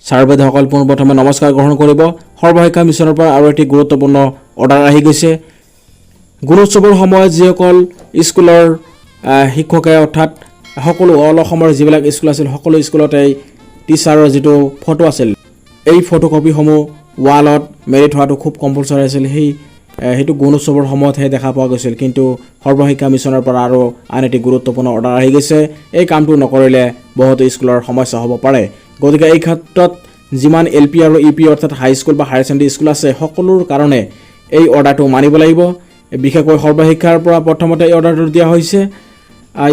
ছাৰবেদসকল পোনপ্ৰথমে নমস্কাৰ গ্ৰহণ কৰিব। সৰ্বশিক্ষা মিছনৰ পৰা আৰু এটি গুৰুত্বপূৰ্ণ অৰ্ডাৰ আহি গৈছে। গুণোৎসৱৰ সময়ত যিসকল স্কুলৰ শিক্ষকে অৰ্থাৎ সকলো অল অসমৰ যিবিলাক স্কুল আছিল সকলো স্কুলতে টিচাৰৰ যিটো ফটো আছিল এই ফটোকপিসমূহ ৱালত মেৰি থোৱাটো খুব কম্পালচৰি আছিল। সেইটো গুণোৎসৱৰ সময়তহে দেখা পোৱা গৈছিল। কিন্তু সৰ্বশিক্ষা মিছনৰ পৰা আৰু আন এটি গুৰুত্বপূৰ্ণ অৰ্ডাৰ আহি গৈছে। এই কামটো নকৰিলে বহুতো স্কুলৰ সমস্যা হ'ব পাৰে। গতিকে এই ক্ষেত্ৰত যিমান LP আৰু EP অৰ্থাৎ হাইস্কুল বা হায়াৰ ছেকেণ্ডেৰী স্কুল আছে সকলোৰ কাৰণে এই অৰ্ডাৰটো মানিব লাগিব। বিশেষকৈ সৰ্বশিক্ষাৰ পৰা প্ৰথমতে এই অৰ্ডাৰটো দিয়া হৈছে।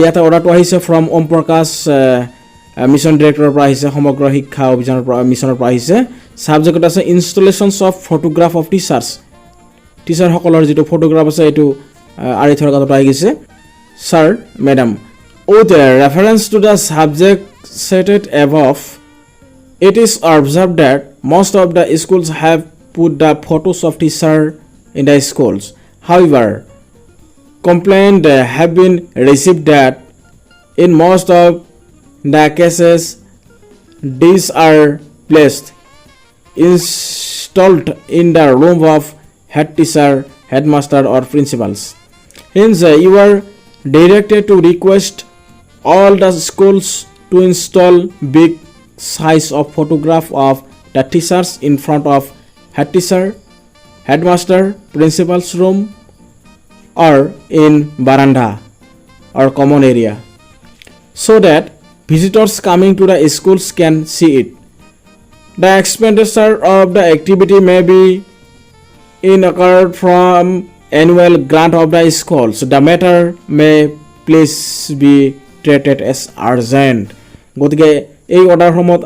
ইয়াতে অৰ্ডাৰটো আহিছে ফ্ৰম ওম প্ৰকাশ মিছন ডিৰেক্টৰৰ পৰা আহিছে, সমগ্ৰ শিক্ষা অভিযানৰ পৰা মিছনৰ পৰা আহিছে। ছাবজেক্টত আছে ইনষ্টলেশ্যনছ অফ ফটোগ্ৰাফ অফ টিচাৰ্ছ। টিচাৰসকলৰ যিটো ফটোগ্ৰাফ আছে এইটো আৰি থোৱাৰ কথাটো আহি গৈছে। Sir madam, with reference to the subject stated above, it is observed that most of the schools have put the photos of teacher in the schools. However, complaints have been received that in most of the cases these are placed installed in the room of head teacher, headmaster or principals. Hence, you are directed to request all the schools to install big size of photograph of the teachers in front of head teacher, headmaster, principal's room or in veranda or common area, so that visitors coming to the schools can see it. The expenditure of the activity may be incurred from annual grant of the schools. The matter may please be treated as urgent. গতিকে এই অৰ্ডাৰসমূহত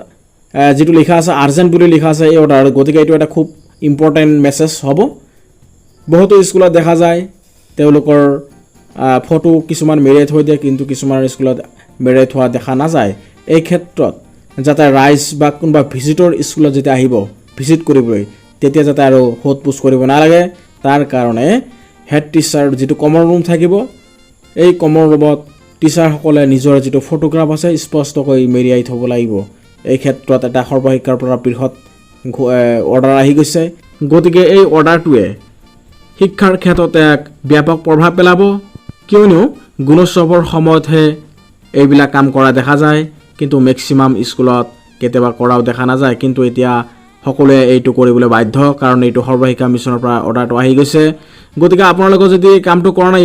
যিটো লিখা আছে urgent বুলি লিখা আছে এই order. গতিকে এইটো এটা খুব ইম্পৰ্টেণ্ট মেছেজ হ'ব। বহুতো স্কুলত দেখা যায় তেওঁলোকৰ ফটো কিছুমান মেৰিয়াই থৈ দিয়ে, কিন্তু কিছুমান স্কুলত মেৰিয়াই থোৱা দেখা নাযায়। এই ক্ষেত্ৰত যাতে ৰাইজ বা কোনোবা ভিজিটৰ স্কুলত যেতিয়া আহিব ভিজিট কৰিবলৈ তেতিয়া যাতে আৰু সোধ পোছ কৰিব নালাগে, তাৰ কাৰণে হেড টিচাৰ যিটো কমন ৰুম থাকিব এই কমন ৰুমত টিচাৰসকলে নিজৰ যিটো ফটোগ্ৰাফ আছে স্পষ্টকৈ মেৰিয়াই থ'ব লাগিব। এই ক্ষেত্ৰত এটা সৰ্বশিক্ষাৰ পৰা বৃহৎ অৰ্ডাৰ আহি গৈছে। গতিকে এই অৰ্ডাৰটোৱে শিক্ষাৰ ক্ষেত্ৰত এক ব্যাপক প্ৰভাৱ পেলাব, কিয়নো গুণোৎসৱৰ সময়তহে এইবিলাক কাম কৰা দেখা যায়, কিন্তু মেক্সিমাম স্কুলত কেতিয়াবা কৰাও দেখা নাযায়। কিন্তু এতিয়া সকলোৱে এইটো কৰিবলৈ বাধ্য, কাৰণ এইটো সৰ্বশিক্ষা মিছনৰ পৰা অৰ্ডাৰটো আহি গৈছে। গতিকে আপোনালোকে যদি কামটো কৰা নাই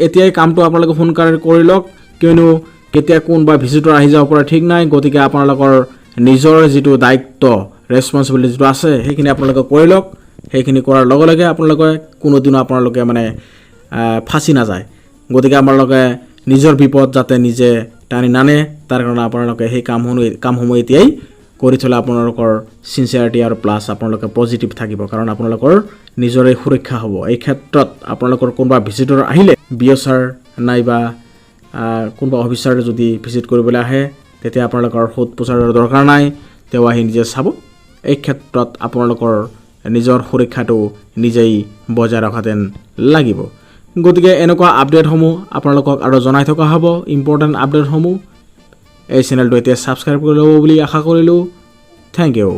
এতিয়াই কামটো আপোনালোকে সোনকালে কৰি লওক, কিয়নো কেতিয়া কোনোবা ভিজিটৰ আহি যাব পৰা ঠিক নাই। গতিকে আপোনালোকৰ নিজৰ যিটো দায়িত্ব ৰেছপনচিবিলিটি যিটো আছে সেইখিনি আপোনালোকে কৰি লওক। সেইখিনি কৰাৰ লগে লগে আপোনালোকে কোনোদিনো আপোনালোকে ফাঁচি নাযায়। গতিকে আপোনালোকে নিজৰ বিপদ যাতে নিজে টানি নানে তাৰ কাৰণে আপোনালোকে সেই কামসমূহ এতিয়াই কৰি থ'লে আপোনালোকৰ চিনচিয়াৰিটি আৰু প্লাছ আপোনালোকে পজিটিভ থাকিব, কাৰণ আপোনালোকৰ নিজৰে সুৰক্ষা হ'ব। এই ক্ষেত্ৰত আপোনালোকৰ কোনোবা ভিজিটৰ আহিলে BO ছাৰ নাইবা কোনোবা অফিচাৰ যদি ভিজিট কৰিবলৈ আহে তেতিয়া আপোনালোকৰ সোধ পোছাৰ দৰকাৰ নাই, তেওঁ আহি নিজে চাব। এই ক্ষেত্ৰত আপোনালোকৰ নিজৰ সুৰক্ষাটো নিজেই বজাই ৰখাতেন লাগিব। গতিকে এনেকুৱা আপডেটসমূহ আপোনালোকক আৰু জনাই থকা হ'ব, ইম্পৰ্টেণ্ট আপডেটসমূহ। এই চেনেলটো এতিয়া ছাবস্ক্ৰাইব কৰি ল'ব বুলি আশা কৰিলোঁ। Thank U.